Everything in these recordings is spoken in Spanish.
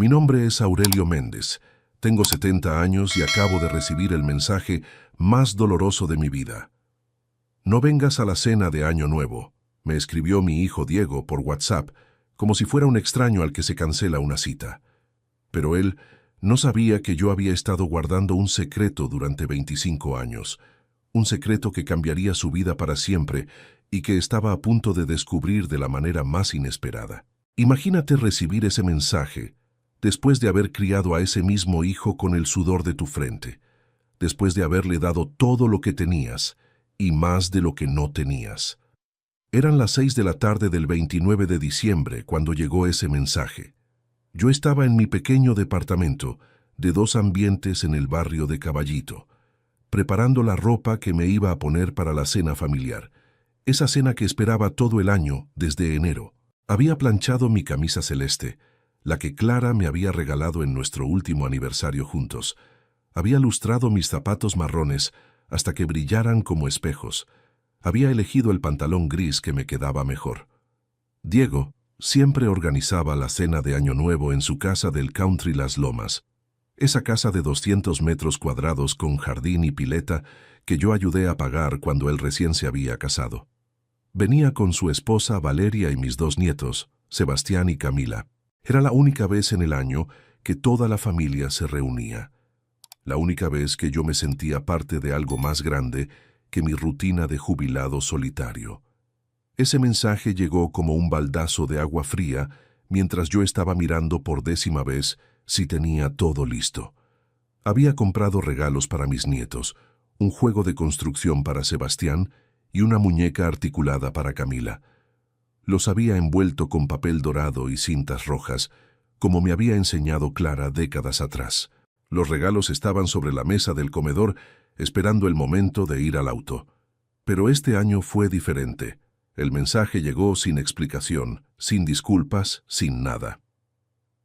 Mi nombre es Aurelio Méndez. Tengo 70 años y acabo de recibir el mensaje más doloroso de mi vida. No vengas a la cena de Año Nuevo, me escribió mi hijo Diego por WhatsApp, como si fuera un extraño al que se cancela una cita. Pero él no sabía que yo había estado guardando un secreto durante 25 años, un secreto que cambiaría su vida para siempre y que estaba a punto de descubrir de la manera más inesperada. Imagínate recibir ese mensaje después de haber criado a ese mismo hijo con el sudor de tu frente, después de haberle dado todo lo que tenías y más de lo que no tenías. Eran las 6 de la tarde del 29 de diciembre cuando llegó ese mensaje. Yo estaba en mi pequeño departamento de 2 ambientes en el barrio de Caballito, preparando la ropa que me iba a poner para la cena familiar, esa cena que esperaba todo el año desde enero. Había planchado mi camisa celeste, la que Clara me había regalado en nuestro último aniversario juntos. Había lustrado mis zapatos marrones hasta que brillaran como espejos. Había elegido el pantalón gris que me quedaba mejor. Diego siempre organizaba la cena de Año Nuevo en su casa del country Las Lomas, esa casa de 200 metros cuadrados con jardín y pileta que yo ayudé a pagar cuando él recién se había casado. Venía con su esposa Valeria y mis 2 nietos, Sebastián y Camila. Era la única vez en el año que toda la familia se reunía. La única vez que yo me sentía parte de algo más grande que mi rutina de jubilado solitario. Ese mensaje llegó como un baldazo de agua fría mientras yo estaba mirando por 10ª vez si tenía todo listo. Había comprado regalos para mis nietos, un juego de construcción para Sebastián y una muñeca articulada para Camila. Los había envuelto con papel dorado y cintas rojas, como me había enseñado Clara décadas atrás. Los regalos estaban sobre la mesa del comedor, esperando el momento de ir al auto. Pero este año fue diferente. El mensaje llegó sin explicación, sin disculpas, sin nada.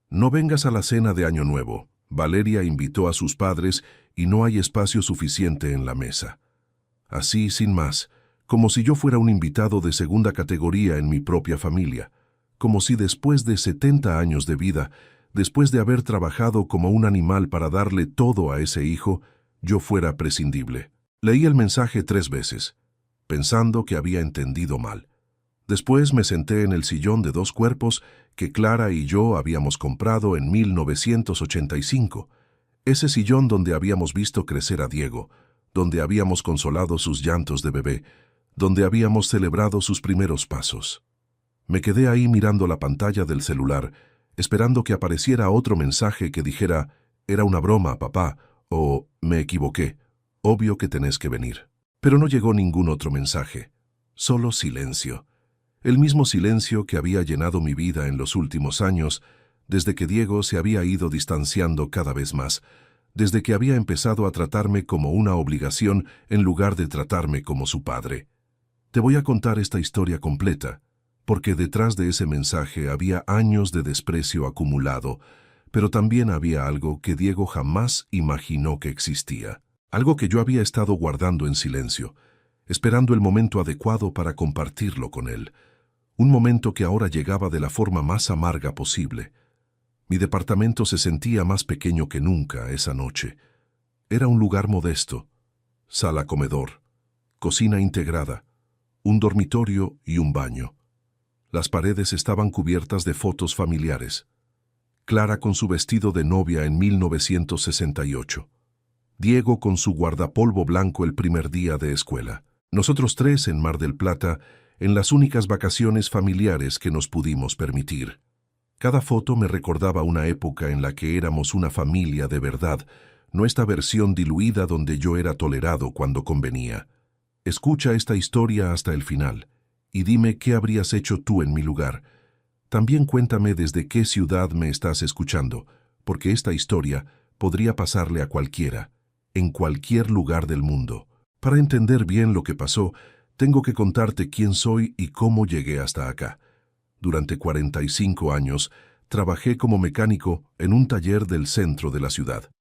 No vengas a la cena de Año Nuevo. Valeria invitó a sus padres y no hay espacio suficiente en la mesa. Así, sin más, como si yo fuera un invitado de segunda categoría en mi propia familia, como si después de 70 años de vida, después de haber trabajado como un animal para darle todo a ese hijo, yo fuera prescindible. Leí el mensaje 3 veces, pensando que había entendido mal. Después me senté en el sillón de 2 cuerpos que Clara y yo habíamos comprado en 1985, ese sillón donde habíamos visto crecer a Diego, donde habíamos consolado sus llantos de bebé, donde habíamos celebrado sus primeros pasos. Me quedé ahí mirando la pantalla del celular, esperando que apareciera otro mensaje que dijera, «Era una broma, papá», o «Me equivoqué, obvio que tenés que venir». Pero no llegó ningún otro mensaje, solo silencio. El mismo silencio que había llenado mi vida en los últimos años, desde que Diego se había ido distanciando cada vez más, desde que había empezado a tratarme como una obligación en lugar de tratarme como su padre. Te voy a contar esta historia completa, porque detrás de ese mensaje había años de desprecio acumulado, pero también había algo que Diego jamás imaginó que existía, algo que yo había estado guardando en silencio, esperando el momento adecuado para compartirlo con él, un momento que ahora llegaba de la forma más amarga posible. Mi departamento se sentía más pequeño que nunca esa noche. Era un lugar modesto, sala-comedor, cocina integrada, un dormitorio y un baño. Las paredes estaban cubiertas de fotos familiares. Clara con su vestido de novia en 1968. Diego con su guardapolvo blanco el primer día de escuela. Nosotros 3 en Mar del Plata, en las únicas vacaciones familiares que nos pudimos permitir. Cada foto me recordaba una época en la que éramos una familia de verdad, no esta versión diluida donde yo era tolerado cuando convenía. Escucha esta historia hasta el final y dime qué habrías hecho tú en mi lugar. También cuéntame desde qué ciudad me estás escuchando, porque esta historia podría pasarle a cualquiera, en cualquier lugar del mundo. Para entender bien lo que pasó, tengo que contarte quién soy y cómo llegué hasta acá. Durante 45 años, trabajé como mecánico en un taller del centro de la ciudad.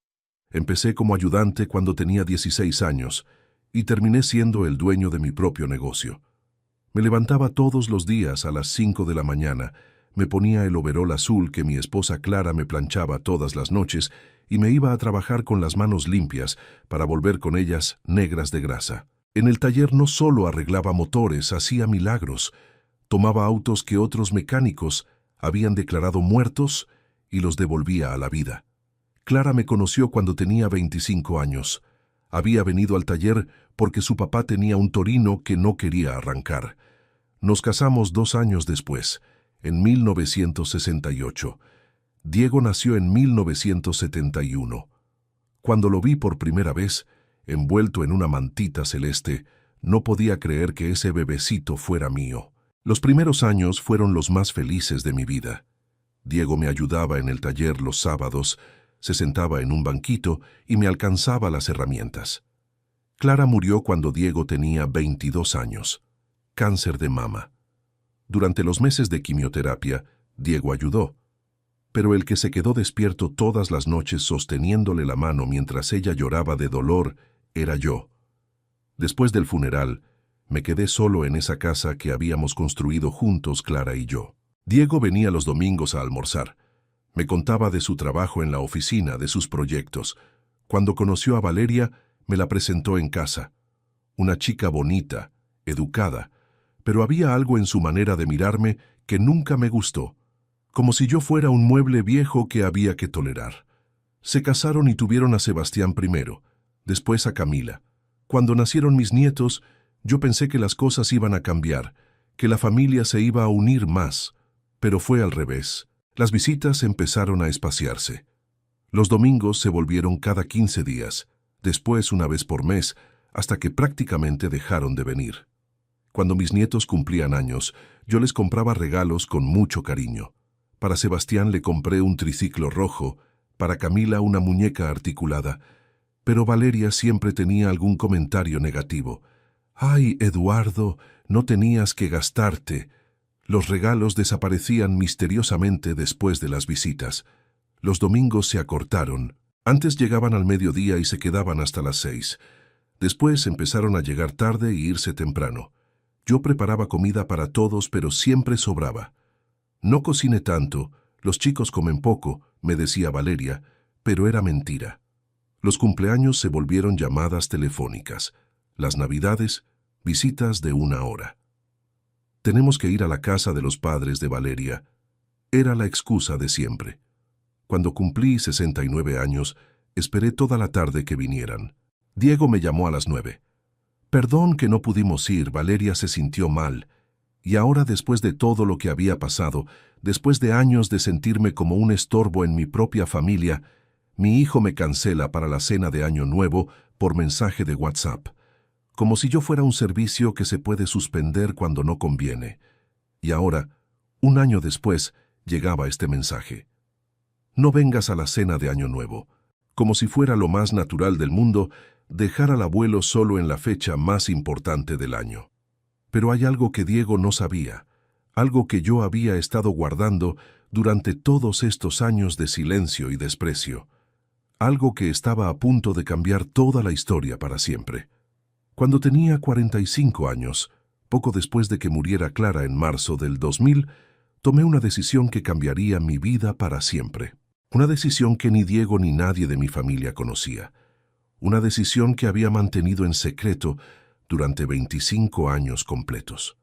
Empecé como ayudante cuando tenía 16 años y terminé siendo el dueño de mi propio negocio. Me levantaba todos los días a las 5 de la mañana, Me ponía el overol azul que mi esposa Clara me planchaba todas las noches y me iba a trabajar con las manos limpias para volver con ellas negras de grasa. En el taller no solo arreglaba motores, hacía milagros. Tomaba autos que otros mecánicos habían declarado muertos y los devolvía a la vida. Clara me conoció cuando tenía 25 años. Había venido al taller porque su papá tenía un Torino que no quería arrancar. Nos casamos 2 años después, en 1968. Diego nació en 1971. Cuando lo vi por primera vez, envuelto en una mantita celeste, no podía creer que ese bebecito fuera mío. Los primeros años fueron los más felices de mi vida. Diego me ayudaba en el taller los sábados, se sentaba en un banquito y me alcanzaba las herramientas. Clara murió cuando Diego tenía 22 años. Cáncer de mama. Durante los meses de quimioterapia, Diego ayudó. Pero el que se quedó despierto todas las noches sosteniéndole la mano mientras ella lloraba de dolor era yo. Después del funeral, me quedé solo en esa casa que habíamos construido juntos Clara y yo. Diego venía los domingos a almorzar. Me contaba de su trabajo en la oficina, de sus proyectos. Cuando conoció a Valeria, me la presentó en casa. Una chica bonita, educada, pero había algo en su manera de mirarme que nunca me gustó, como si yo fuera un mueble viejo que había que tolerar. Se casaron y tuvieron a Sebastián primero, después a Camila. Cuando nacieron mis nietos, yo pensé que las cosas iban a cambiar, que la familia se iba a unir más, pero fue al revés. Las visitas empezaron a espaciarse. Los domingos se volvieron cada 15 días, después una vez por mes, hasta que prácticamente dejaron de venir. Cuando mis nietos cumplían años, yo les compraba regalos con mucho cariño. Para Sebastián le compré un triciclo rojo, para Camila una muñeca articulada, pero Valeria siempre tenía algún comentario negativo. «Ay, Eduardo, no tenías que gastarte». Los regalos desaparecían misteriosamente después de las visitas. Los domingos se acortaron. Antes llegaban al mediodía y se quedaban hasta las 6. Después empezaron a llegar tarde e irse temprano. Yo preparaba comida para todos, pero siempre sobraba. «No cocine tanto, los chicos comen poco», me decía Valeria, pero era mentira. Los cumpleaños se volvieron llamadas telefónicas. Las navidades, visitas de 1 hora. «Tenemos que ir a la casa de los padres de Valeria». Era la excusa de siempre. Cuando cumplí 69 años, esperé toda la tarde que vinieran. Diego me llamó a las 9. «Perdón que no pudimos ir, Valeria se sintió mal. Y ahora, después de todo lo que había pasado, después de años de sentirme como un estorbo en mi propia familia, mi hijo me cancela para la cena de Año Nuevo por mensaje de WhatsApp. Como si yo fuera un servicio que se puede suspender cuando no conviene». Y ahora, 1 año después, llegaba este mensaje. «No vengas a la cena de Año Nuevo». Como si fuera lo más natural del mundo, dejar al abuelo solo en la fecha más importante del año. Pero hay algo que Diego no sabía, algo que yo había estado guardando durante todos estos años de silencio y desprecio, algo que estaba a punto de cambiar toda la historia para siempre. Cuando tenía 45 años, poco después de que muriera Clara en marzo del 2000, tomé una decisión que cambiaría mi vida para siempre. Una decisión que ni Diego ni nadie de mi familia conocía. Una decisión que había mantenido en secreto durante 25 años completos.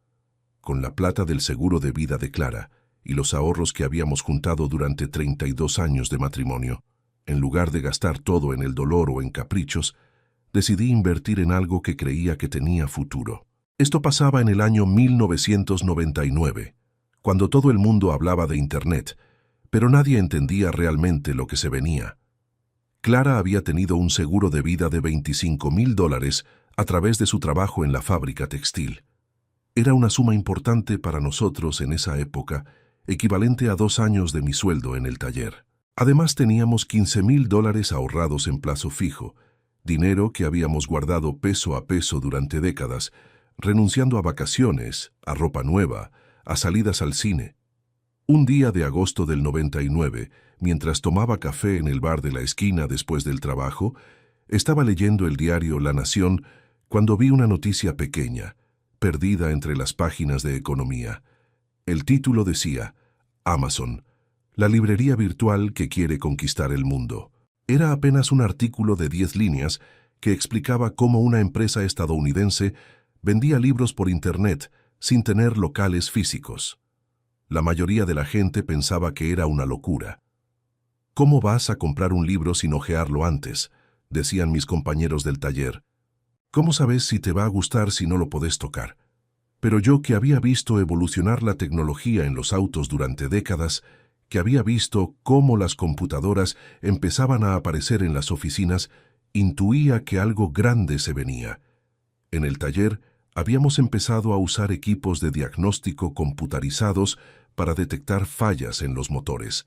Con la plata del seguro de vida de Clara y los ahorros que habíamos juntado durante 32 años de matrimonio, en lugar de gastar todo en el dolor o en caprichos, decidí invertir en algo que creía que tenía futuro. Esto pasaba en el año 1999, cuando todo el mundo hablaba de Internet, pero nadie entendía realmente lo que se venía. Clara había tenido un seguro de vida de $25,000 a través de su trabajo en la fábrica textil. Era una suma importante para nosotros en esa época, equivalente a 2 años de mi sueldo en el taller. Además teníamos $15,000 ahorrados en plazo fijo, dinero que habíamos guardado peso a peso durante décadas, renunciando a vacaciones, a ropa nueva, a salidas al cine. Un día de agosto del 99, mientras tomaba café en el bar de la esquina después del trabajo, estaba leyendo el diario La Nación cuando vi una noticia pequeña, perdida entre las páginas de economía. El título decía: Amazon, la librería virtual que quiere conquistar el mundo. Era apenas un artículo de 10 líneas que explicaba cómo una empresa estadounidense vendía libros por Internet sin tener locales físicos. La mayoría de la gente pensaba que era una locura. ¿Cómo vas a comprar un libro sin hojearlo antes?, decían mis compañeros del taller. ¿Cómo sabes si te va a gustar si no lo podés tocar? Pero yo, que había visto evolucionar la tecnología en los autos durante décadas, que había visto cómo las computadoras empezaban a aparecer en las oficinas, intuía que algo grande se venía. En el taller habíamos empezado a usar equipos de diagnóstico computarizados para detectar fallas en los motores,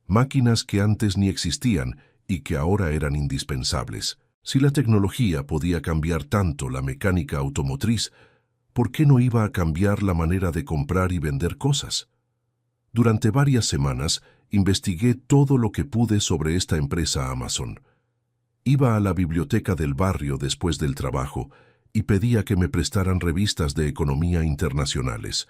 máquinas que antes ni existían y que ahora eran indispensables. Si la tecnología podía cambiar tanto la mecánica automotriz, ¿por qué no iba a cambiar la manera de comprar y vender cosas? Durante varias semanas investigué todo lo que pude sobre esta empresa Amazon. Iba a la biblioteca del barrio después del trabajo y pedía que me prestaran revistas de economía internacionales.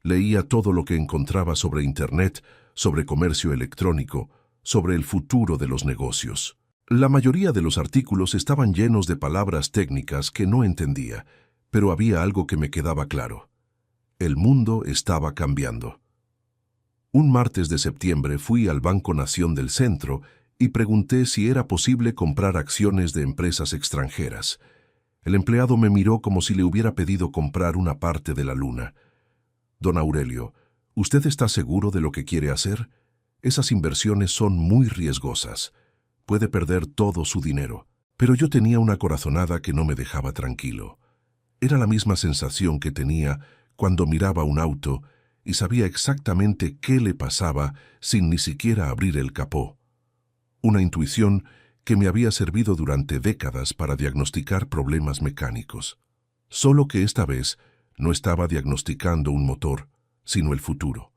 Leía todo lo que encontraba sobre Internet, sobre comercio electrónico, sobre el futuro de los negocios. La mayoría de los artículos estaban llenos de palabras técnicas que no entendía, pero había algo que me quedaba claro. El mundo estaba cambiando. Un martes de septiembre fui al Banco Nación del Centro y pregunté si era posible comprar acciones de empresas extranjeras. El empleado me miró como si le hubiera pedido comprar una parte de la luna. Don Aurelio, ¿usted está seguro de lo que quiere hacer? Esas inversiones son muy riesgosas. Puede perder todo su dinero. Pero yo tenía una corazonada que no me dejaba tranquilo. Era la misma sensación que tenía cuando miraba un auto y sabía exactamente qué le pasaba sin ni siquiera abrir el capó. Una intuición que me había servido durante décadas para diagnosticar problemas mecánicos. Solo que esta vez no estaba diagnosticando un motor, sino el futuro.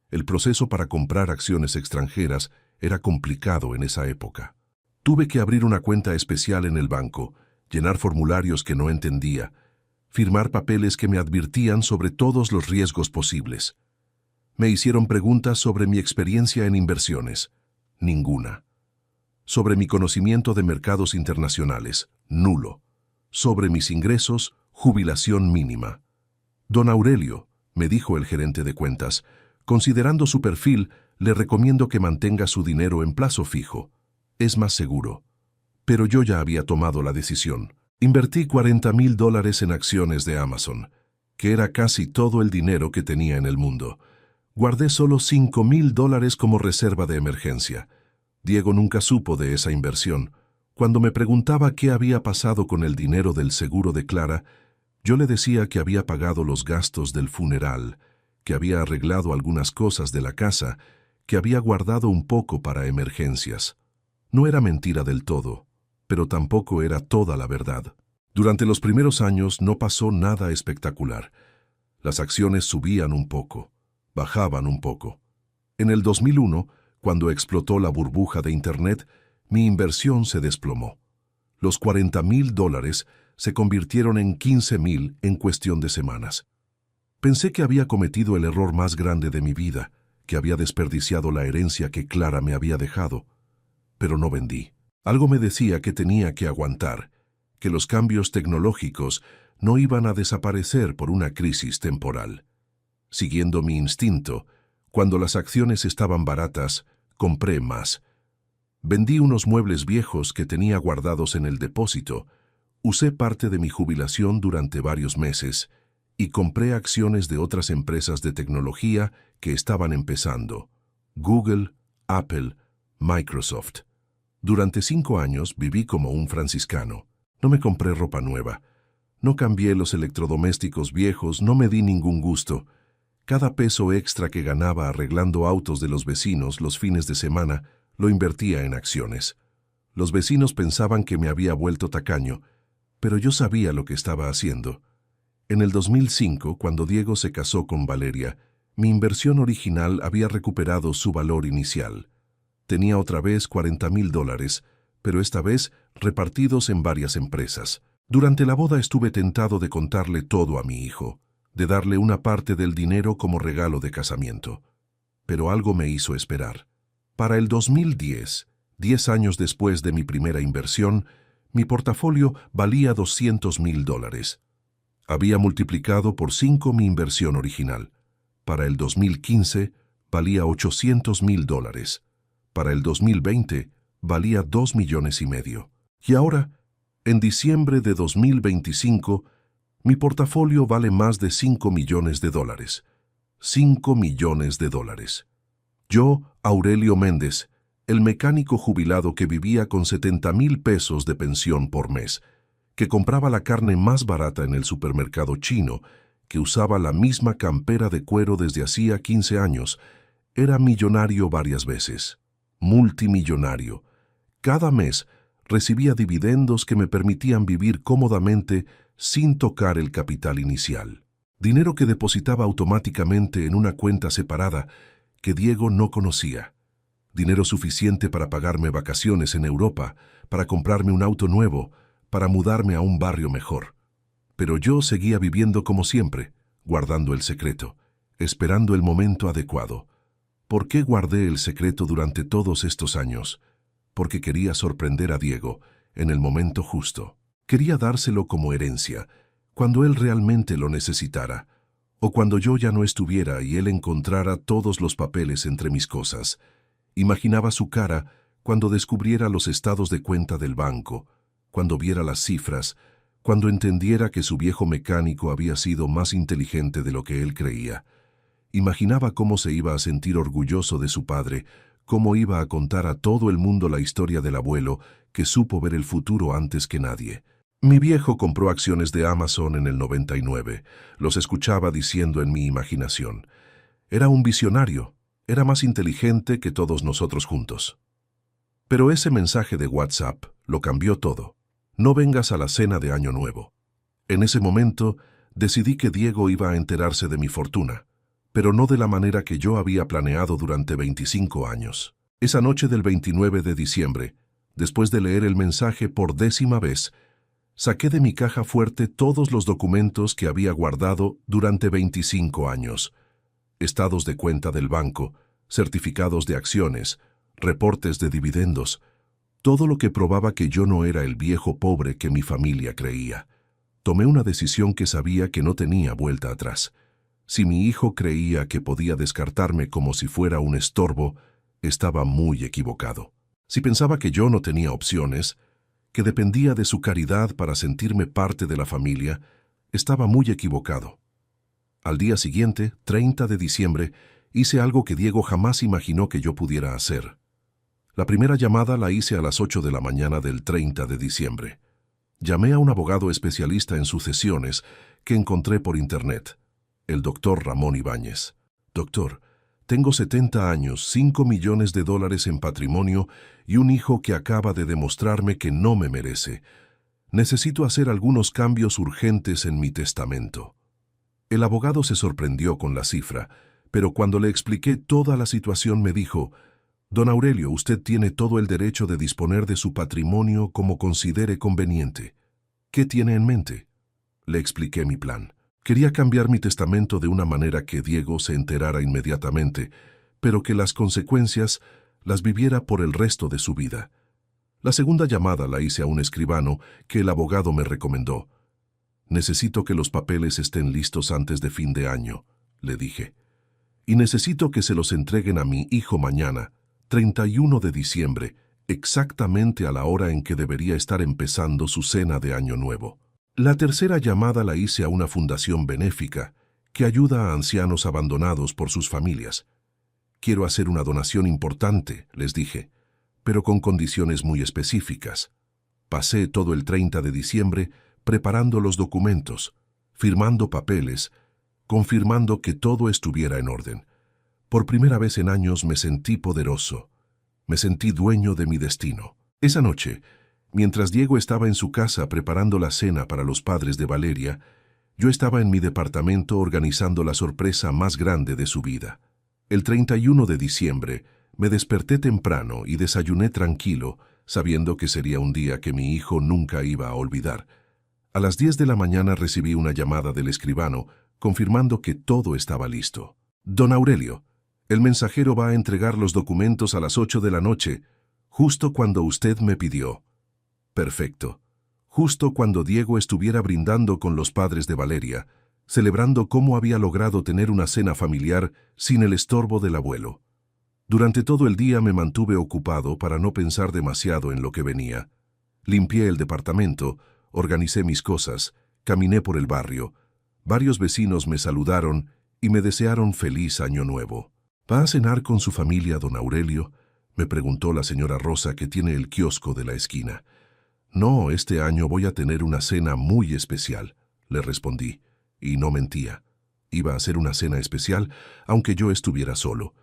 El proceso para comprar acciones extranjeras era complicado en esa época. Tuve que abrir una cuenta especial en el banco, llenar formularios que no entendía, firmar papeles que me advertían sobre todos los riesgos posibles. Me hicieron preguntas sobre mi experiencia en inversiones. Ninguna. Sobre mi conocimiento de mercados internacionales. Nulo. Sobre mis ingresos, jubilación mínima. Don Aurelio, me dijo el gerente de cuentas, considerando su perfil, le recomiendo que mantenga su dinero en plazo fijo. Es más seguro. Pero yo ya había tomado la decisión. Invertí $40,000 en acciones de Amazon, que era casi todo el dinero que tenía en el mundo. Guardé solo $5,000 como reserva de emergencia. Diego nunca supo de esa inversión. Cuando me preguntaba qué había pasado con el dinero del seguro de Clara, yo le decía que había pagado los gastos del funeral, que había arreglado algunas cosas de la casa, que había guardado un poco para emergencias. No era mentira del todo, pero tampoco era toda la verdad. Durante los primeros años no pasó nada espectacular. Las acciones subían un poco, bajaban un poco. En el 2001, cuando explotó la burbuja de Internet, mi inversión se desplomó. Los $40,000 se convirtieron en 15,000 en cuestión de semanas. Pensé que había cometido el error más grande de mi vida, que había desperdiciado la herencia que Clara me había dejado. Pero no vendí. Algo me decía que tenía que aguantar, que los cambios tecnológicos no iban a desaparecer por una crisis temporal. Siguiendo mi instinto, cuando las acciones estaban baratas, compré más. Vendí unos muebles viejos que tenía guardados en el depósito, usé parte de mi jubilación durante varios meses y compré acciones de otras empresas de tecnología que estaban empezando: Google, Apple, Microsoft. Durante 5 años viví como un franciscano. No me compré ropa nueva. No cambié los electrodomésticos viejos, no me di ningún gusto. Cada peso extra que ganaba arreglando autos de los vecinos los fines de semana lo invertía en acciones. Los vecinos pensaban que me había vuelto tacaño, pero yo sabía lo que estaba haciendo. En el 2005, cuando Diego se casó con Valeria, mi inversión original había recuperado su valor inicial. Tenía otra vez $40,000, pero esta vez repartidos en varias empresas. Durante la boda estuve tentado de contarle todo a mi hijo, de darle una parte del dinero como regalo de casamiento. pero algo me hizo esperar. Para el 2010, 10 años después de mi primera inversión, mi portafolio valía $200,000. Había multiplicado por 5 mi inversión original. Para el 2015, valía $800,000. Para el 2020, valía 2,5 millones. Y ahora, en diciembre de 2025, mi portafolio vale más de $5 millones. $5 millones. Yo, Aurelio Méndez, el mecánico jubilado que vivía con 70,000 pesos de pensión por mes, que compraba la carne más barata en el supermercado chino, que usaba la misma campera de cuero desde hacía 15 años, era millonario varias veces, multimillonario. Cada mes recibía dividendos que me permitían vivir cómodamente sin tocar el capital inicial. Dinero que depositaba automáticamente en una cuenta separada que Diego no conocía. Dinero suficiente para pagarme vacaciones en Europa, para comprarme un auto nuevo, para mudarme a un barrio mejor. Pero yo seguía viviendo como siempre, guardando el secreto, esperando el momento adecuado. ¿Por qué guardé el secreto durante todos estos años? Porque quería sorprender a Diego en el momento justo. Quería dárselo como herencia, cuando él realmente lo necesitara, o cuando yo ya no estuviera y él encontrara todos los papeles entre mis cosas. Imaginaba su cara cuando descubriera los estados de cuenta del banco, cuando viera las cifras, cuando entendiera que su viejo mecánico había sido más inteligente de lo que él creía. Imaginaba cómo se iba a sentir orgulloso de su padre, cómo iba a contar a todo el mundo la historia del abuelo que supo ver el futuro antes que nadie. Mi viejo compró acciones de Amazon en el 99. Los escuchaba diciendo en mi imaginación. Era un visionario, era más inteligente que todos nosotros juntos. Pero ese mensaje de WhatsApp lo cambió todo. No vengas a la cena de Año Nuevo. En ese momento decidí que Diego iba a enterarse de mi fortuna, pero no de la manera que yo había planeado durante 25 años. Esa noche del 29 de diciembre, después de leer el mensaje por 10ª vez, saqué de mi caja fuerte todos los documentos que había guardado durante 25 años. Estados de cuenta del banco, certificados de acciones, reportes de dividendos, todo lo que probaba que yo no era el viejo pobre que mi familia creía. Tomé una decisión que sabía que no tenía vuelta atrás. Si mi hijo creía que podía descartarme como si fuera un estorbo, estaba muy equivocado. Si pensaba que yo no tenía opciones, que dependía de su caridad para sentirme parte de la familia, estaba muy equivocado. Al día siguiente, 30 de diciembre, hice algo que Diego jamás imaginó que yo pudiera hacer. La primera llamada la hice a las 8 de la mañana del 30 de diciembre. Llamé a un abogado especialista en sucesiones que encontré por internet, el doctor Ramón Ibáñez. Doctor, tengo 70 años, $5 millones en patrimonio y un hijo que acaba de demostrarme que no me merece. Necesito hacer algunos cambios urgentes en mi testamento. El abogado se sorprendió con la cifra, pero cuando le expliqué toda la situación me dijo: «Don Aurelio, usted tiene todo el derecho de disponer de su patrimonio como considere conveniente. ¿Qué tiene en mente?». Le expliqué mi plan. Quería cambiar mi testamento de una manera que Diego se enterara inmediatamente, pero que las consecuencias las viviera por el resto de su vida. La segunda llamada la hice a un escribano que el abogado me recomendó. «Necesito que los papeles estén listos antes de fin de año», le dije. «Y necesito que se los entreguen a mi hijo mañana, 31 de diciembre, exactamente a la hora en que debería estar empezando su cena de Año Nuevo». La tercera llamada la hice a una fundación benéfica que ayuda a ancianos abandonados por sus familias. «Quiero hacer una donación importante», les dije, «pero con condiciones muy específicas». Pasé todo el 30 de diciembre preparando los documentos, firmando papeles, confirmando que todo estuviera en orden. Por primera vez en años me sentí poderoso. Me sentí dueño de mi destino. Esa noche, mientras Diego estaba en su casa preparando la cena para los padres de Valeria, yo estaba en mi departamento organizando la sorpresa más grande de su vida. El 31 de diciembre me desperté temprano y desayuné tranquilo, sabiendo que sería un día que mi hijo nunca iba a olvidar. A las 10 de la mañana recibí una llamada del escribano confirmando que todo estaba listo. «Don Aurelio, El mensajero va a entregar los documentos a las 8 de la noche, justo cuando usted me pidió. Perfecto. Justo cuando Diego estuviera brindando con los padres de Valeria, celebrando cómo había logrado tener una cena familiar sin el estorbo del abuelo. Durante todo el día me mantuve ocupado para no pensar demasiado en lo que venía. Limpié el departamento, organicé mis cosas, caminé por el barrio. Varios vecinos me saludaron y me desearon feliz año nuevo. ¿Va a cenar con su familia, don Aurelio?, me preguntó la señora Rosa, que tiene el kiosco de la esquina. No, este año voy a tener una cena muy especial, le respondí, y no mentía. Iba a ser una cena especial, aunque yo estuviera solo.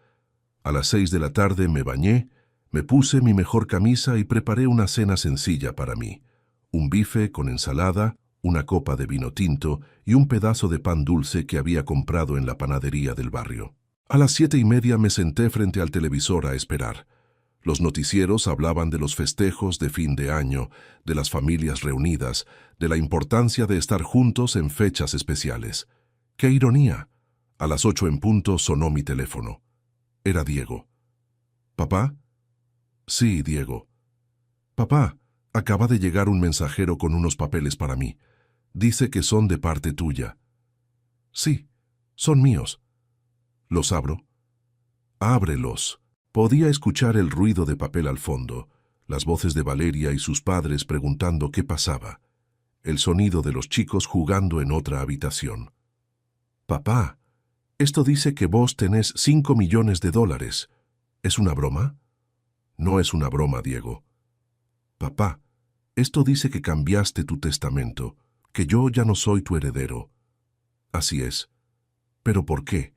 A las 6 de la tarde me bañé, me puse mi mejor camisa y preparé una cena sencilla para mí. Un bife con ensalada, una copa de vino tinto y un pedazo de pan dulce que había comprado en la panadería del barrio. A las 7:30 me senté frente al televisor a esperar. Los noticieros hablaban de los festejos de fin de año, de las familias reunidas, de la importancia de estar juntos en fechas especiales. ¡Qué ironía! A las 8 en punto sonó mi teléfono. Era Diego. ¿Papá? Sí, Diego. Papá, acaba de llegar un mensajero con unos papeles para mí. Dice que son de parte tuya. Sí, son míos. ¿Los abro? Ábrelos. Podía escuchar el ruido de papel al fondo, las voces de Valeria y sus padres preguntando qué pasaba, el sonido de los chicos jugando en otra habitación. Papá, esto dice que vos tenés 5 millones de dólares. ¿Es una broma? No es una broma, Diego. Papá, esto dice que cambiaste tu testamento, que yo ya no soy tu heredero. Así es. ¿Pero por qué?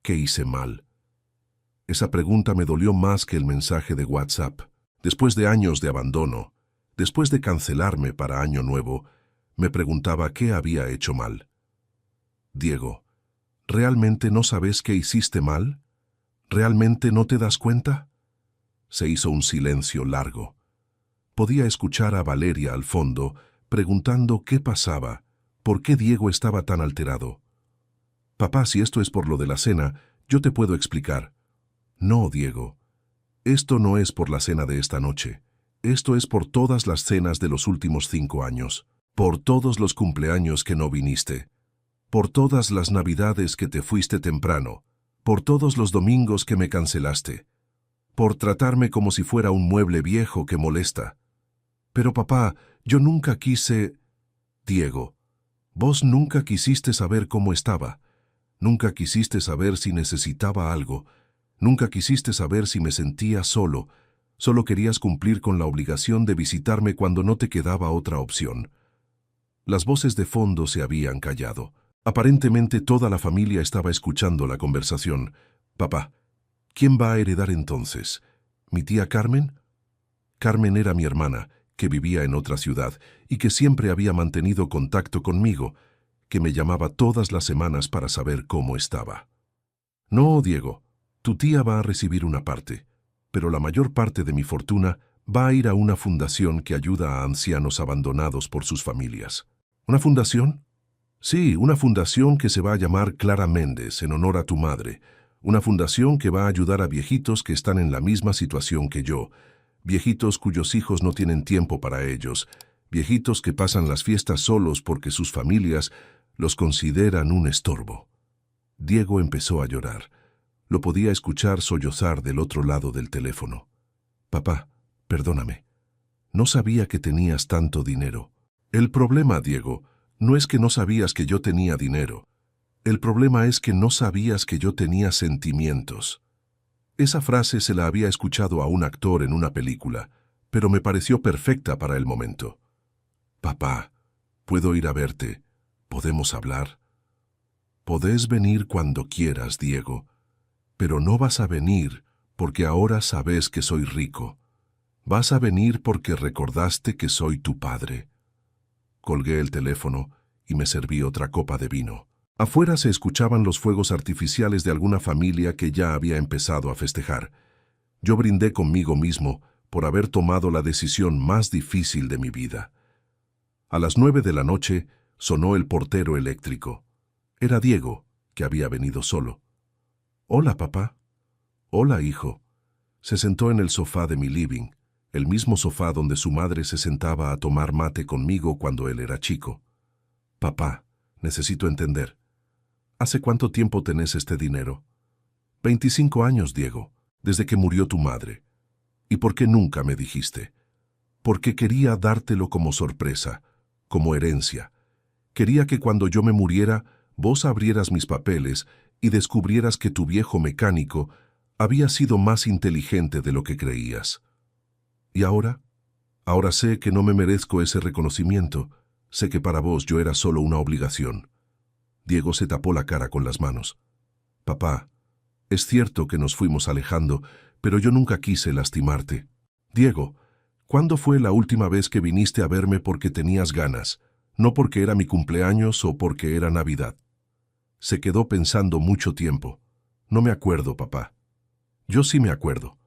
¿Qué hice mal? Esa pregunta me dolió más que el mensaje de WhatsApp. Después de años de abandono, después de cancelarme para Año Nuevo, me preguntaba qué había hecho mal. Diego, ¿realmente no sabes qué hiciste mal? ¿Realmente no te das cuenta? Se hizo un silencio largo. Podía escuchar a Valeria al fondo, preguntando qué pasaba, por qué Diego estaba tan alterado. Papá, si esto es por lo de la cena, yo te puedo explicar. No, Diego. Esto no es por la cena de esta noche. Esto es por todas las cenas de los últimos 5 años. Por todos los cumpleaños que no viniste. Por todas las navidades que te fuiste temprano. Por todos los domingos que me cancelaste. Por tratarme como si fuera un mueble viejo que molesta. Pero papá, yo nunca quise... Diego, vos nunca quisiste saber cómo estaba. Nunca quisiste saber si necesitaba algo. Nunca quisiste saber si me sentía solo. Solo querías cumplir con la obligación de visitarme cuando no te quedaba otra opción. Las voces de fondo se habían callado. Aparentemente toda la familia estaba escuchando la conversación. Papá, ¿quién va a heredar entonces? ¿Mi tía Carmen? Carmen era mi hermana, que vivía en otra ciudad y que siempre había mantenido contacto conmigo, que me llamaba todas las semanas para saber cómo estaba. No, Diego. Tu tía va a recibir una parte, pero la mayor parte de mi fortuna va a ir a una fundación que ayuda a ancianos abandonados por sus familias. ¿Una fundación? Sí, una fundación que se va a llamar Clara Méndez, en honor a tu madre. Una fundación que va a ayudar a viejitos que están en la misma situación que yo, viejitos cuyos hijos no tienen tiempo para ellos, viejitos que pasan las fiestas solos porque sus familias los consideran un estorbo. Diego empezó a llorar. Lo podía escuchar sollozar del otro lado del teléfono. Papá, perdóname. No sabía que tenías tanto dinero. El problema, Diego, no es que no sabías que yo tenía dinero. El problema es que no sabías que yo tenía sentimientos. Esa frase se la había escuchado a un actor en una película, pero me pareció perfecta para el momento. Papá, ¿puedo ir a verte? ¿Podemos hablar? Podés venir cuando quieras, Diego. Pero no vas a venir porque ahora sabes que soy rico. Vas a venir porque recordaste que soy tu padre. Colgué el teléfono y me serví otra copa de vino. Afuera se escuchaban los fuegos artificiales de alguna familia que ya había empezado a festejar. Yo brindé conmigo mismo por haber tomado la decisión más difícil de mi vida. A las 9 de la noche sonó el portero eléctrico. Era Diego, que había venido solo. Hola, papá. Hola, hijo. Se sentó en el sofá de mi living, el mismo sofá donde su madre se sentaba a tomar mate conmigo cuando él era chico. Papá, necesito entender. ¿Hace cuánto tiempo tenés este dinero? 25 años, Diego, desde que murió tu madre. ¿Y por qué nunca me dijiste? Porque quería dártelo como sorpresa, como herencia. Quería que cuando yo me muriera, vos abrieras mis papeles y descubrieras que tu viejo mecánico había sido más inteligente de lo que creías. ¿Y ahora? Ahora sé que no me merezco ese reconocimiento. Sé que para vos yo era solo una obligación. Diego se tapó la cara con las manos. Papá, es cierto que nos fuimos alejando, pero yo nunca quise lastimarte. Diego, ¿cuándo fue la última vez que viniste a verme porque tenías ganas, no porque era mi cumpleaños o porque era Navidad? Se quedó pensando mucho tiempo. No me acuerdo, papá. Yo sí me acuerdo.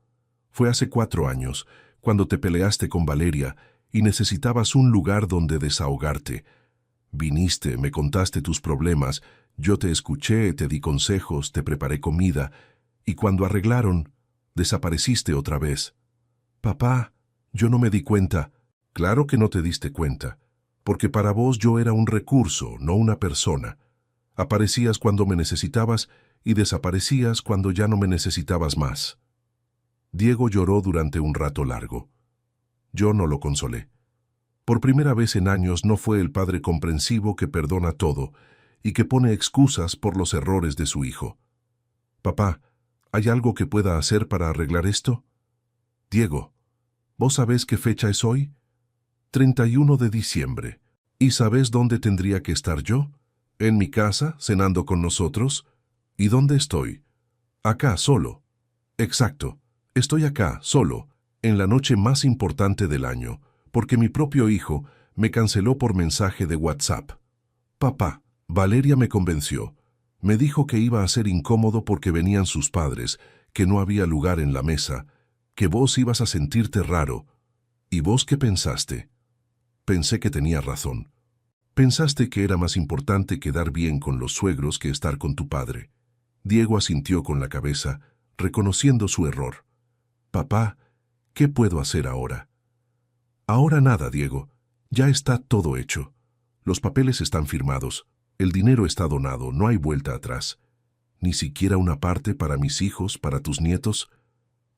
Fue hace 4 años, cuando te peleaste con Valeria y necesitabas un lugar donde desahogarte. Viniste, me contaste tus problemas, yo te escuché, te di consejos, te preparé comida, y cuando arreglaron, desapareciste otra vez. Papá, yo no me di cuenta. Claro que no te diste cuenta, porque para vos yo era un recurso, no una persona. Aparecías cuando me necesitabas y desaparecías cuando ya no me necesitabas más. Diego lloró durante un rato largo. Yo no lo consolé. Por primera vez en años no fue el padre comprensivo que perdona todo y que pone excusas por los errores de su hijo. Papá, ¿hay algo que pueda hacer para arreglar esto? Diego, ¿vos sabés qué fecha es hoy? 31 de diciembre. ¿Y sabés dónde tendría que estar yo? ¿En mi casa, cenando con nosotros? ¿Y dónde estoy? Acá, solo. Exacto. Estoy acá, solo, en la noche más importante del año, porque mi propio hijo me canceló por mensaje de WhatsApp. Papá, Valeria me convenció. Me dijo que iba a ser incómodo porque venían sus padres, que no había lugar en la mesa, que vos ibas a sentirte raro. ¿Y vos qué pensaste? Pensé que tenía razón. Pensaste que era más importante quedar bien con los suegros que estar con tu padre. Diego asintió con la cabeza, reconociendo su error. Papá, ¿qué puedo hacer ahora? Ahora nada, Diego. Ya está todo hecho. Los papeles están firmados. El dinero está donado, no hay vuelta atrás. Ni siquiera una parte para mis hijos, para tus nietos.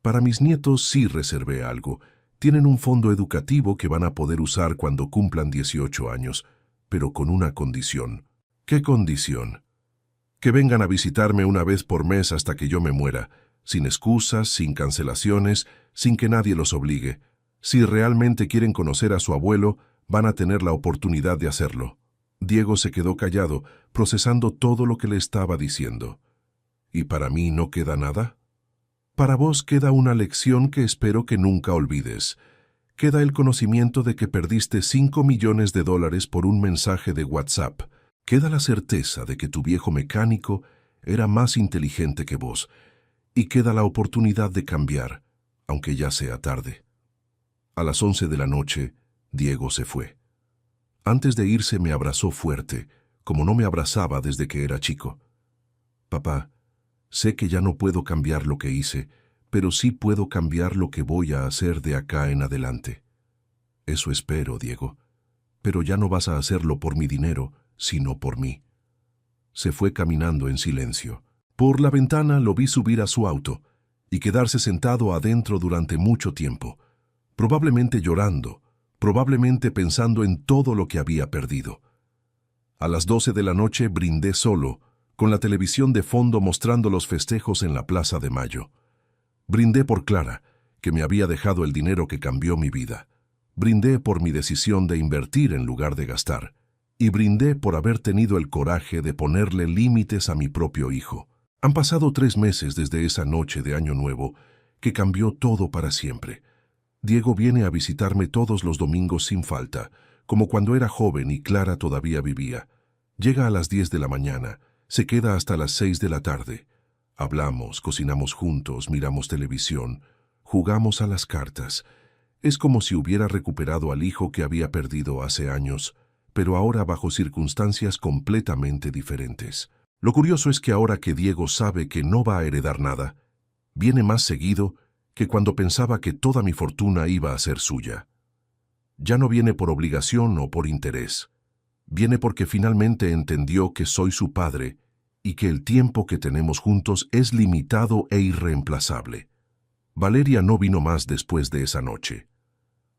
Para mis nietos sí reservé algo. Tienen un fondo educativo que van a poder usar cuando cumplan 18 años, pero con una condición. ¿Qué condición? Que vengan a visitarme una vez por mes hasta que yo me muera, sin excusas, sin cancelaciones, sin que nadie los obligue. Si realmente quieren conocer a su abuelo, van a tener la oportunidad de hacerlo. Diego se quedó callado, procesando todo lo que le estaba diciendo. ¿Y para mí no queda nada? Para vos queda una lección que espero que nunca olvides. Queda el conocimiento de que perdiste $5 millones por un mensaje de WhatsApp. Queda la certeza de que tu viejo mecánico era más inteligente que vos. Y queda la oportunidad de cambiar, aunque ya sea tarde. A las 11 de la noche, Diego se fue. Antes de irse me abrazó fuerte, como no me abrazaba desde que era chico. Papá, sé que ya no puedo cambiar lo que hice, pero sí puedo cambiar lo que voy a hacer de acá en adelante. Eso espero, Diego. Pero ya no vas a hacerlo por mi dinero, sino por mí. Se fue caminando en silencio. Por la ventana lo vi subir a su auto y quedarse sentado adentro durante mucho tiempo, probablemente llorando, probablemente pensando en todo lo que había perdido. A las 12 de la noche brindé solo, con la televisión de fondo mostrando los festejos en la Plaza de Mayo. Brindé por Clara, que me había dejado el dinero que cambió mi vida. Brindé por mi decisión de invertir en lugar de gastar. Y brindé por haber tenido el coraje de ponerle límites a mi propio hijo. Han pasado 3 meses desde esa noche de Año Nuevo, que cambió todo para siempre. Diego viene a visitarme todos los domingos sin falta, como cuando era joven y Clara todavía vivía. Llega a las 10 de la mañana, se queda hasta las 6 de la tarde. Hablamos, cocinamos juntos, miramos televisión, jugamos a las cartas. Es como si hubiera recuperado al hijo que había perdido hace años, pero ahora bajo circunstancias completamente diferentes. Lo curioso es que ahora que Diego sabe que no va a heredar nada, Viene más seguido que cuando pensaba que toda mi fortuna iba a ser suya. Ya no viene por obligación o por interés. Viene porque finalmente entendió que soy su padre y que el tiempo que tenemos juntos es limitado e irreemplazable. Valeria no vino más después de esa noche.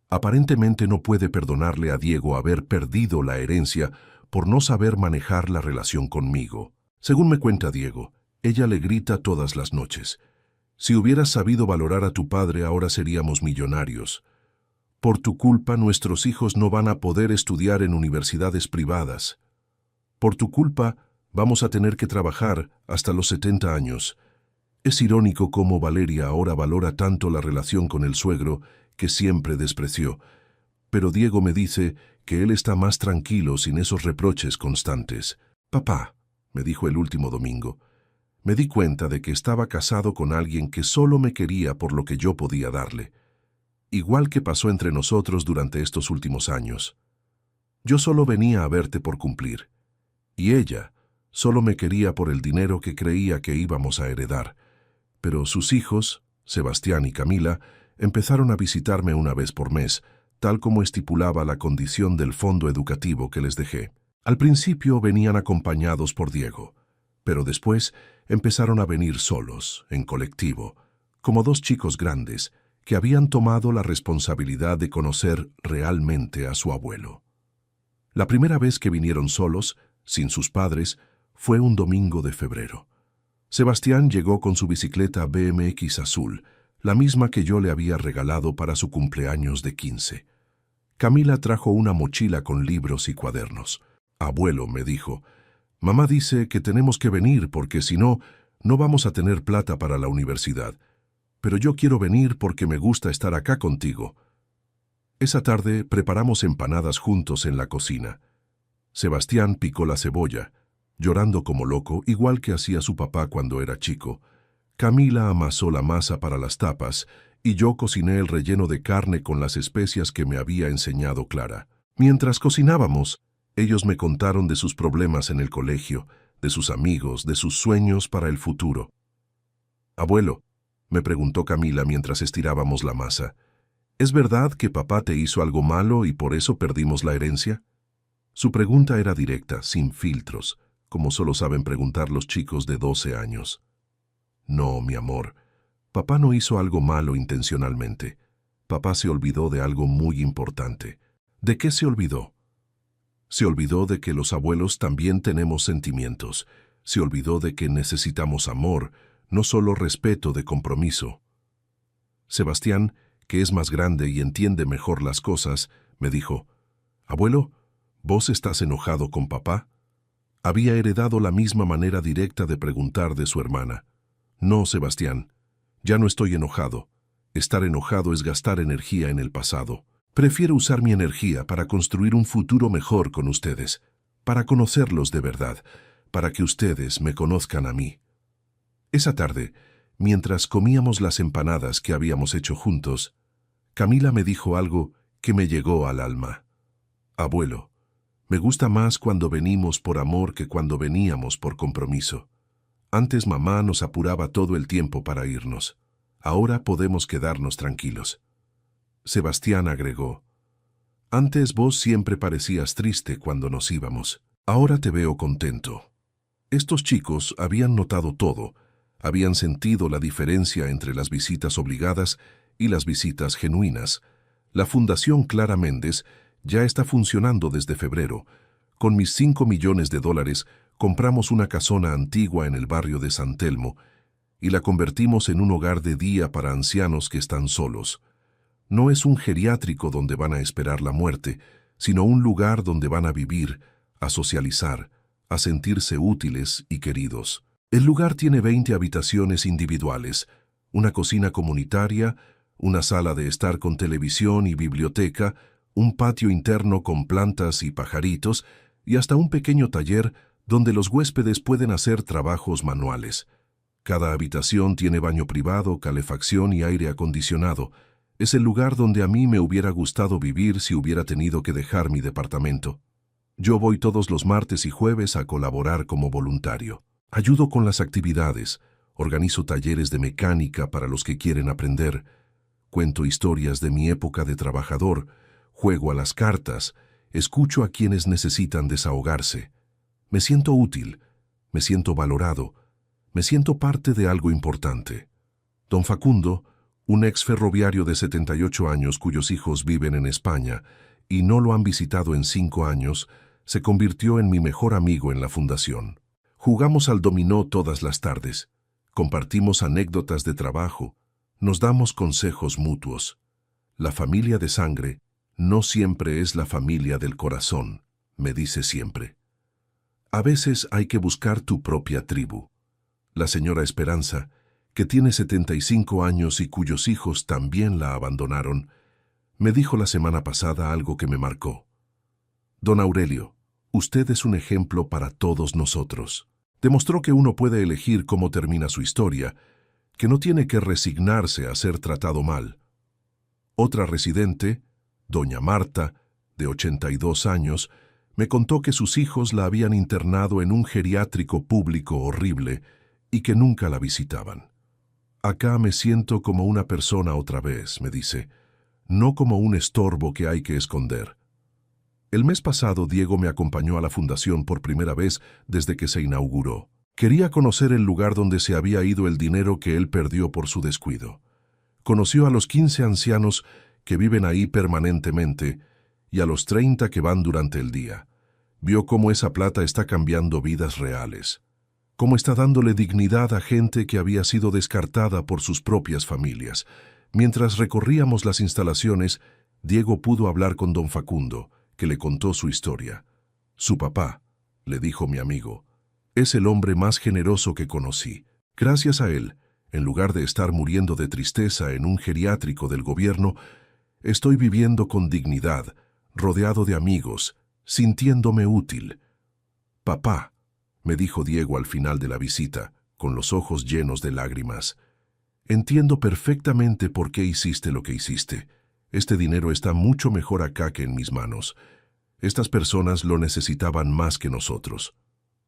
Aparentemente no puede perdonarle a Diego haber perdido la herencia por no saber manejar la relación conmigo. Según me cuenta Diego, ella le grita todas las noches: si hubieras sabido valorar a tu padre, ahora seríamos millonarios. Por tu culpa, nuestros hijos no van a poder estudiar en universidades privadas. Por tu culpa, vamos a tener que trabajar hasta los 70 años. Es irónico cómo Valeria ahora valora tanto la relación con el suegro, que siempre despreció. Pero Diego me dice que él está más tranquilo sin esos reproches constantes. Papá, me dijo el último domingo, me di cuenta de que estaba casado con alguien que solo me quería por lo que yo podía darle. Igual que pasó entre nosotros durante estos últimos años. Yo solo venía a verte por cumplir. Y ella solo me quería por el dinero que creía que íbamos a heredar. Pero sus hijos, Sebastián y Camila, empezaron a visitarme una vez por mes, tal como estipulaba la condición del fondo educativo que les dejé. Al principio venían acompañados por Diego, pero después empezaron a venir solos, en colectivo, como dos chicos grandes que habían tomado la responsabilidad de conocer realmente a su abuelo. La primera vez que vinieron solos, sin sus padres, fue un domingo de febrero. Sebastián llegó con su bicicleta BMX azul, la misma que yo le había regalado para su cumpleaños de 15. Camila trajo una mochila con libros y cuadernos. Abuelo, me dijo, mamá dice que tenemos que venir porque si no, no vamos a tener plata para la universidad. Pero yo quiero venir porque me gusta estar acá contigo. Esa tarde preparamos empanadas juntos en la cocina. Sebastián picó la cebolla, llorando como loco, igual que hacía su papá cuando era chico. Camila amasó la masa para las tapas y yo cociné el relleno de carne con las especias que me había enseñado Clara. Mientras cocinábamos, ellos me contaron de sus problemas en el colegio, de sus amigos, de sus sueños para el futuro. Abuelo, me preguntó Camila mientras estirábamos la masa, ¿es verdad que papá te hizo algo malo y por eso perdimos la herencia? Su pregunta era directa, sin filtros, como solo saben preguntar los chicos de 12 años. No, mi amor, papá no hizo algo malo intencionalmente. Papá se olvidó de algo muy importante. ¿De qué se olvidó? Se olvidó de que los abuelos también tenemos sentimientos. Se olvidó de que necesitamos amor, no solo respeto de compromiso. Sebastián, que es más grande y entiende mejor las cosas, me dijo, «Abuelo, ¿vos estás enojado con papá?» Había heredado la misma manera directa de preguntar de su hermana. «No, Sebastián, ya no estoy enojado. Estar enojado es gastar energía en el pasado. Prefiero usar mi energía para construir un futuro mejor con ustedes, para conocerlos de verdad, para que ustedes me conozcan a mí». Esa tarde, mientras comíamos las empanadas que habíamos hecho juntos, Camila me dijo algo que me llegó al alma. «Abuelo, me gusta más cuando venimos por amor que cuando veníamos por compromiso. Antes mamá nos apuraba todo el tiempo para irnos. Ahora podemos quedarnos tranquilos». Sebastián agregó, «Antes vos siempre parecías triste cuando nos íbamos. Ahora te veo contento». Estos chicos habían notado todo, habían sentido la diferencia entre las visitas obligadas y las visitas genuinas. La Fundación Clara Méndez ya está funcionando desde febrero. Con mis $5 millones compramos una casona antigua en el barrio de San Telmo y la convertimos en un hogar de día para ancianos que están solos. No es un geriátrico donde van a esperar la muerte, sino un lugar donde van a vivir, a socializar, a sentirse útiles y queridos. El lugar tiene 20 habitaciones individuales, una cocina comunitaria, una sala de estar con televisión y biblioteca, un patio interno con plantas y pajaritos y hasta un pequeño taller donde los huéspedes pueden hacer trabajos manuales. Cada habitación tiene baño privado, calefacción y aire acondicionado. Es el lugar donde a mí me hubiera gustado vivir si hubiera tenido que dejar mi departamento. Yo voy todos los martes y jueves a colaborar como voluntario. Ayudo con las actividades, Organizo talleres de mecánica para los que quieren aprender. Cuento historias de mi época de trabajador. Juego a las cartas. Escucho a quienes necesitan desahogarse. Me siento útil. Me siento valorado. Me siento parte de algo importante. Don Facundo, un ex ferroviario de 78 años cuyos hijos viven en España y no lo han visitado en 5 años, se convirtió en mi mejor amigo en la fundación. Jugamos al dominó todas las tardes. Compartimos anécdotas de trabajo. Nos damos consejos mutuos. La familia de sangre no siempre es la familia del corazón, me dice siempre. A veces hay que buscar tu propia tribu. La señora Esperanza, que tiene 75 años y cuyos hijos también la abandonaron, me dijo la semana pasada algo que me marcó. Don Aurelio, usted es un ejemplo para todos nosotros. Demostró que uno puede elegir cómo termina su historia, que no tiene que resignarse a ser tratado mal. Otra residente, doña Marta, de 82 años, me contó que sus hijos la habían internado en un geriátrico público horrible y que nunca la visitaban. Acá me siento como una persona otra vez, me dice, no como un estorbo que hay que esconder. El mes pasado Diego me acompañó a la fundación por primera vez desde que se inauguró. Quería conocer el lugar donde se había ido el dinero que él perdió por su descuido. Conoció a los 15 ancianos que viven ahí permanentemente y a los 30 que van durante el día. Vio cómo esa plata está cambiando vidas reales, cómo está dándole dignidad a gente que había sido descartada por sus propias familias. Mientras recorríamos las instalaciones, Diego pudo hablar con don Facundo, que le contó su historia. Su papá, le dijo mi amigo, es el hombre más generoso que conocí. Gracias a él, en lugar de estar muriendo de tristeza en un geriátrico del gobierno, estoy viviendo con dignidad, rodeado de amigos, sintiéndome útil. Papá, me dijo Diego al final de la visita, con los ojos llenos de lágrimas, entiendo perfectamente por qué hiciste lo que hiciste. Este dinero está mucho mejor acá que en mis manos. Estas personas lo necesitaban más que nosotros.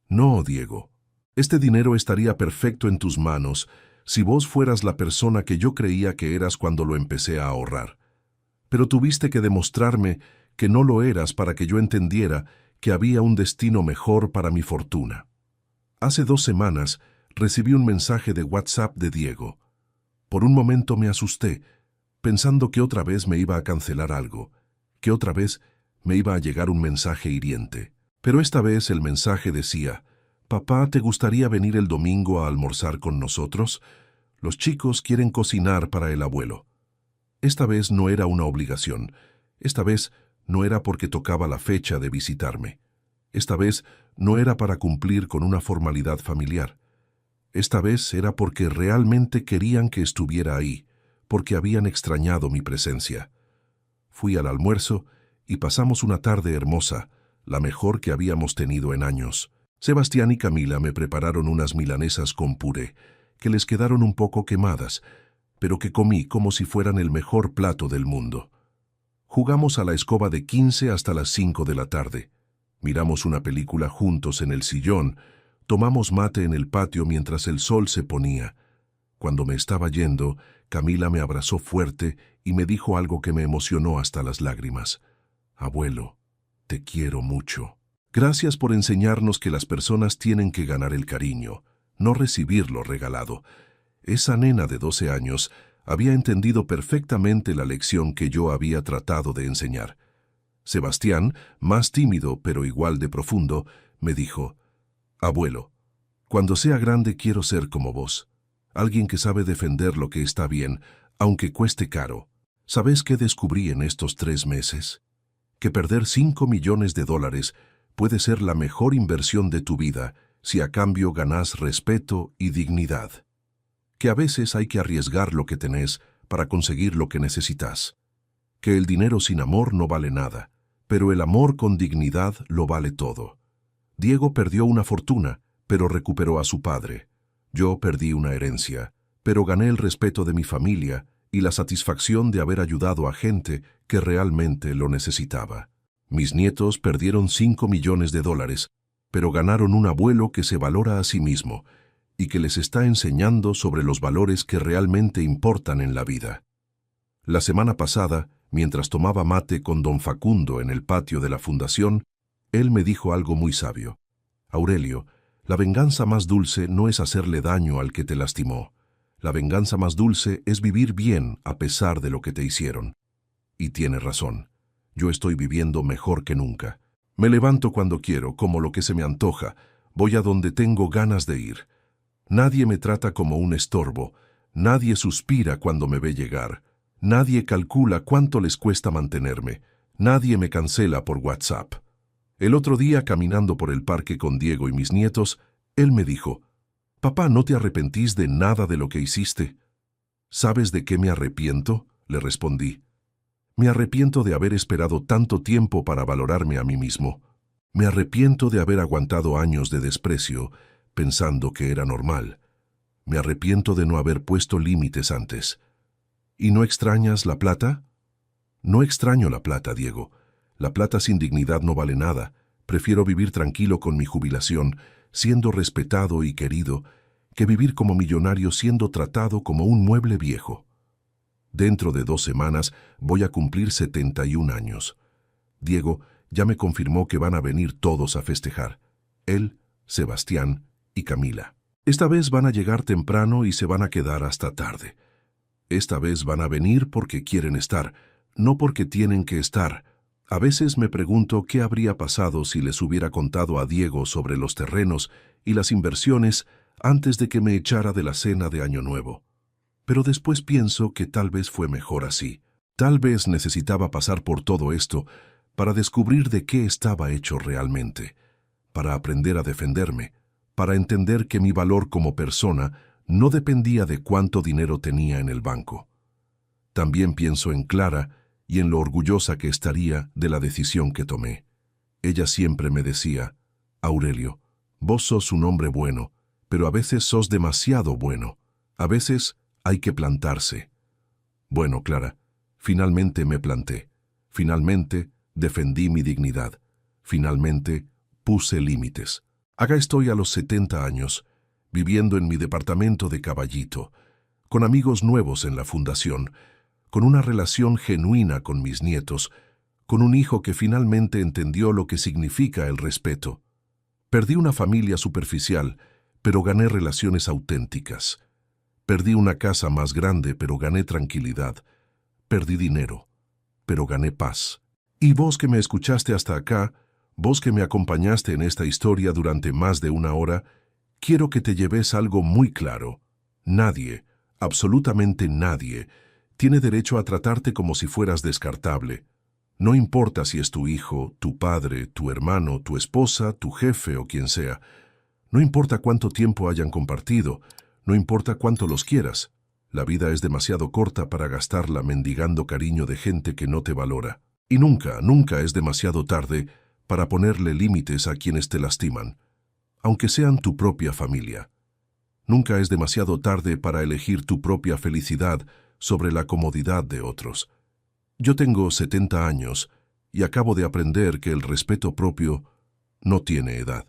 No, Diego. Este dinero estaría perfecto en tus manos si vos fueras la persona que yo creía que eras cuando lo empecé a ahorrar. Pero tuviste que demostrarme que no lo eras para que yo entendiera que había un destino mejor para mi fortuna. Hace 2 semanas recibí un mensaje de WhatsApp de Diego. Por un momento me asusté, pensando que otra vez me iba a cancelar algo, que otra vez me iba a llegar un mensaje hiriente. Pero esta vez el mensaje decía, «Papá, ¿te gustaría venir el domingo a almorzar con nosotros? Los chicos quieren cocinar para el abuelo». Esta vez no era una obligación. Esta vez no era porque tocaba la fecha de visitarme. Esta vez no era para cumplir con una formalidad familiar. Esta vez era porque realmente querían que estuviera ahí, porque habían extrañado mi presencia. Fui al almuerzo y pasamos una tarde hermosa, la mejor que habíamos tenido en años. Sebastián y Camila me prepararon unas milanesas con puré, que les quedaron un poco quemadas, pero que comí como si fueran el mejor plato del mundo. Jugamos a la escoba de 15 hasta las 5 de la tarde. Miramos una película juntos en el sillón, tomamos mate en el patio mientras el sol se ponía. Cuando me estaba yendo, Camila me abrazó fuerte y me dijo algo que me emocionó hasta las lágrimas. «Abuelo, te quiero mucho. Gracias por enseñarnos que las personas tienen que ganar el cariño, no recibirlo regalado». Esa nena de 12 años había entendido perfectamente la lección que yo había tratado de enseñar. Sebastián, más tímido pero igual de profundo, me dijo, «Abuelo, cuando sea grande quiero ser como vos, alguien que sabe defender lo que está bien, aunque cueste caro». ¿Sabes qué descubrí en estos 3 meses? Que perder $5 millones puede ser la mejor inversión de tu vida si a cambio ganás respeto y dignidad. Que a veces hay que arriesgar lo que tenés para conseguir lo que necesitas. Que el dinero sin amor no vale nada, pero el amor con dignidad lo vale todo. Diego perdió una fortuna, pero recuperó a su padre. Yo perdí una herencia, pero gané el respeto de mi familia y la satisfacción de haber ayudado a gente que realmente lo necesitaba. Mis nietos perdieron $5 millones, pero ganaron un abuelo que se valora a sí mismo y que les está enseñando sobre los valores que realmente importan en la vida. La semana pasada, mientras tomaba mate con don Facundo en el patio de la fundación, él me dijo algo muy sabio. Aurelio, la venganza más dulce no es hacerle daño al que te lastimó. La venganza más dulce es vivir bien a pesar de lo que te hicieron. Y tiene razón. Yo estoy viviendo mejor que nunca. Me levanto cuando quiero, como lo que se me antoja. Voy a donde tengo ganas de ir. Nadie me trata como un estorbo. Nadie suspira cuando me ve llegar. Nadie calcula cuánto les cuesta mantenerme. Nadie me cancela por WhatsApp. El otro día, caminando por el parque con Diego y mis nietos, él me dijo, «Papá, ¿no te arrepentís de nada de lo que hiciste?» «¿Sabes de qué me arrepiento?», le respondí. «Me arrepiento de haber esperado tanto tiempo para valorarme a mí mismo. Me arrepiento de haber aguantado años de desprecio, pensando que era normal. Me arrepiento de no haber puesto límites antes». «¿Y no extrañas la plata?» «No extraño la plata, Diego. La plata sin dignidad no vale nada. Prefiero vivir tranquilo con mi jubilación, siendo respetado y querido, que vivir como millonario siendo tratado como un mueble viejo. Dentro de 2 semanas voy a cumplir 71 años. Diego ya me confirmó que van a venir todos a festejar. Él, Sebastián y Camila. Esta vez van a llegar temprano y se van a quedar hasta tarde. Esta vez van a venir porque quieren estar, no porque tienen que estar. A veces me pregunto qué habría pasado si les hubiera contado a Diego sobre los terrenos y las inversiones antes de que me echara de la cena de Año Nuevo. Pero después pienso que tal vez fue mejor así. Tal vez necesitaba pasar por todo esto para descubrir de qué estaba hecho realmente, para aprender a defenderme, para entender que mi valor como persona no dependía de cuánto dinero tenía en el banco. También pienso en Clara y en lo orgullosa que estaría de la decisión que tomé. Ella siempre me decía, «Aurelio, vos sos un hombre bueno, pero a veces sos demasiado bueno. A veces hay que plantarse». Bueno, Clara, finalmente me planté. Finalmente defendí mi dignidad. Finalmente puse límites. Acá estoy a los 70 años, viviendo en mi departamento de Caballito, con amigos nuevos en la fundación, con una relación genuina con mis nietos, con un hijo que finalmente entendió lo que significa el respeto. Perdí una familia superficial, pero gané relaciones auténticas. Perdí una casa más grande, pero gané tranquilidad. Perdí dinero, pero gané paz. Y vos que me escuchaste hasta acá, vos que me acompañaste en esta historia durante más de 1 hora, quiero que te lleves algo muy claro. Nadie, absolutamente nadie, tiene derecho a tratarte como si fueras descartable. No importa si es tu hijo, tu padre, tu hermano, tu esposa, tu jefe o quien sea. No importa cuánto tiempo hayan compartido, no importa cuánto los quieras. La vida es demasiado corta para gastarla mendigando cariño de gente que no te valora. Y nunca, nunca es demasiado tarde para ponerle límites a quienes te lastiman, aunque sean tu propia familia. Nunca es demasiado tarde para elegir tu propia felicidad sobre la comodidad de otros. Yo tengo 70 años y acabo de aprender que el respeto propio no tiene edad,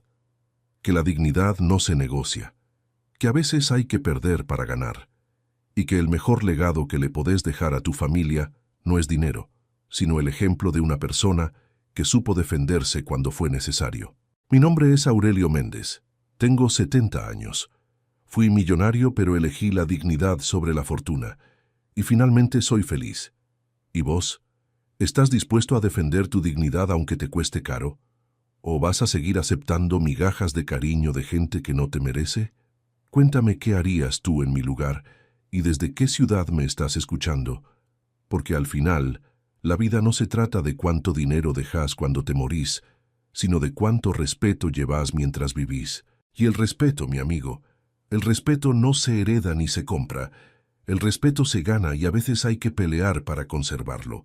que la dignidad no se negocia, que a veces hay que perder para ganar, y que el mejor legado que le podés dejar a tu familia no es dinero, sino el ejemplo de una persona que supo defenderse cuando fue necesario. Mi nombre es Aurelio Méndez. Tengo 70 años. Fui millonario, pero elegí la dignidad sobre la fortuna, y finalmente soy feliz. ¿Y vos? ¿Estás dispuesto a defender tu dignidad aunque te cueste caro? ¿O vas a seguir aceptando migajas de cariño de gente que no te merece? Cuéntame qué harías tú en mi lugar y desde qué ciudad me estás escuchando, porque al final, la vida no se trata de cuánto dinero dejas cuando te morís, sino de cuánto respeto llevas mientras vivís. Y el respeto, mi amigo, el respeto no se hereda ni se compra. El respeto se gana y a veces hay que pelear para conservarlo.